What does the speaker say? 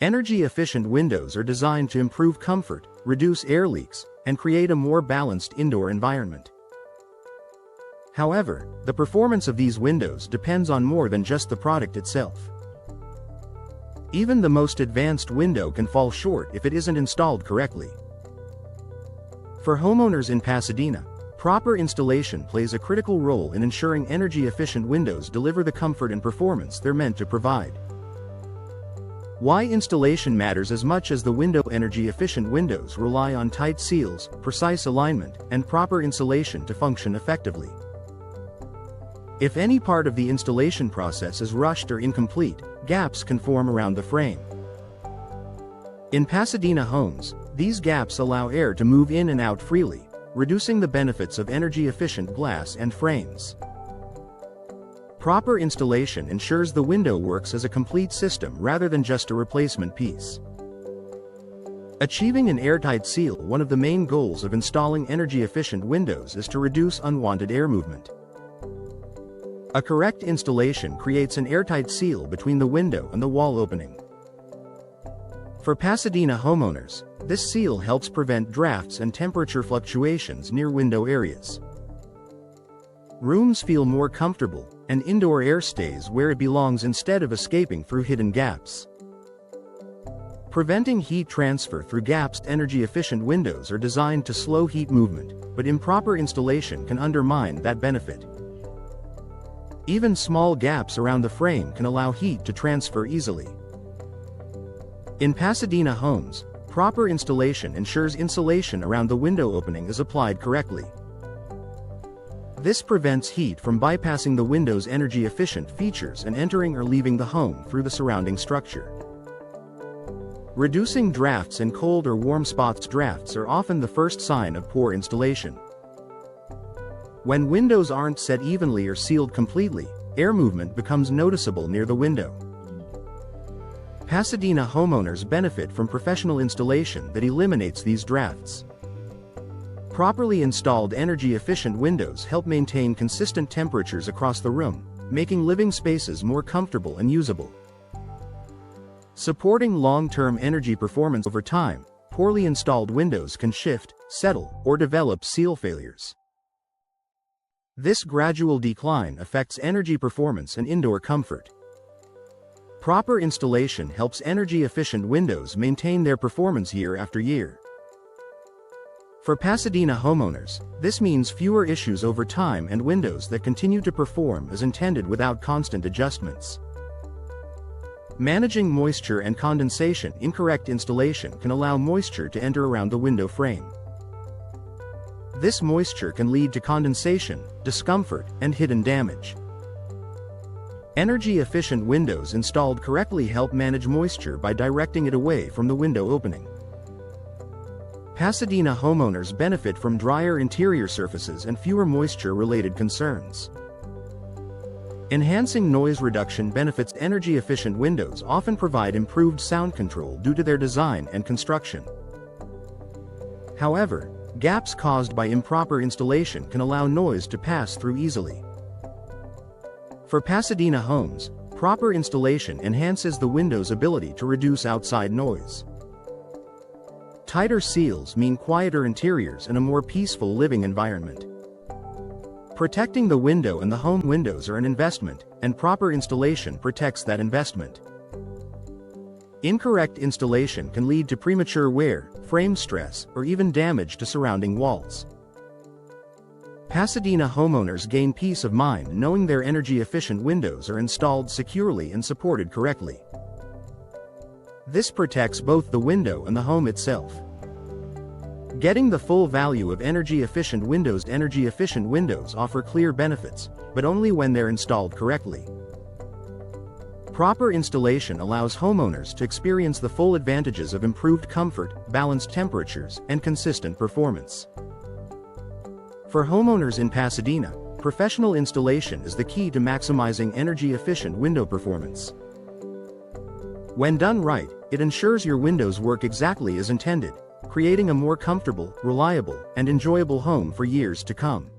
Energy-efficient windows are designed to improve comfort, reduce air leaks, and create a more balanced indoor environment. However, the performance of these windows depends on more than just the product itself. Even the most advanced window can fall short if it isn't installed correctly. For homeowners in Pasadena, proper installation plays a critical role in ensuring energy-efficient windows deliver the comfort and performance they're meant to provide. Why installation matters as much as the window. Energy-efficient windows rely on tight seals, precise alignment, and proper insulation to function effectively. If any part of the installation process is rushed or incomplete, gaps can form around the frame. In Pasadena homes, these gaps allow air to move in and out freely, reducing the benefits of energy-efficient glass and frames. Proper installation ensures the window works as a complete system rather than just a replacement piece. Achieving an airtight seal. One of the main goals of installing energy-efficient windows is to reduce unwanted air movement. A correct installation creates an airtight seal between the window and the wall opening. For Pasadena homeowners, this seal helps prevent drafts and temperature fluctuations near window areas. Rooms feel more comfortable, and indoor air stays where it belongs instead of escaping through hidden gaps. Preventing heat transfer through gaps. Energy-efficient windows are designed to slow heat movement, but improper installation can undermine that benefit. Even small gaps around the frame can allow heat to transfer easily. In Pasadena homes, proper installation ensures insulation around the window opening is applied correctly. This prevents heat from bypassing the window's energy-efficient features and entering or leaving the home through the surrounding structure. Reducing drafts and cold or warm spots. Drafts are often the first sign of poor installation. When windows aren't set evenly or sealed completely, air movement becomes noticeable near the window. Pasadena homeowners benefit from professional installation that eliminates these drafts. Properly installed energy-efficient windows help maintain consistent temperatures across the room, making living spaces more comfortable and usable. Supporting long-term energy performance. Over time, poorly installed windows can shift, settle, or develop seal failures. This gradual decline affects energy performance and indoor comfort. Proper installation helps energy-efficient windows maintain their performance year after year. For Pasadena homeowners, this means fewer issues over time and windows that continue to perform as intended without constant adjustments. Managing moisture and condensation. Incorrect installation can allow moisture to enter around the window frame. This moisture can lead to condensation, discomfort, and hidden damage. Energy-efficient windows installed correctly help manage moisture by directing it away from the window opening. Pasadena homeowners benefit from drier interior surfaces and fewer moisture-related concerns. Enhancing noise reduction benefits. Energy-efficient windows often provide improved sound control due to their design and construction. However, gaps caused by improper installation can allow noise to pass through easily. For Pasadena homes, proper installation enhances the window's ability to reduce outside noise. Tighter seals mean quieter interiors and a more peaceful living environment. Protecting the window and the home. Windows are an investment, and proper installation protects that investment. Incorrect installation can lead to premature wear, frame stress, or even damage to surrounding walls. Pasadena homeowners gain peace of mind knowing their energy-efficient windows are installed securely and supported correctly. This protects both the window and the home itself. Getting the full value of energy-efficient windows. Energy-efficient windows offer clear benefits, but only when they're installed correctly. Proper installation allows homeowners to experience the full advantages of improved comfort, balanced temperatures, and consistent performance. For homeowners in Pasadena, professional installation is the key to maximizing energy-efficient window performance. When done right, it ensures your windows work exactly as intended, creating a more comfortable, reliable, and enjoyable home for years to come.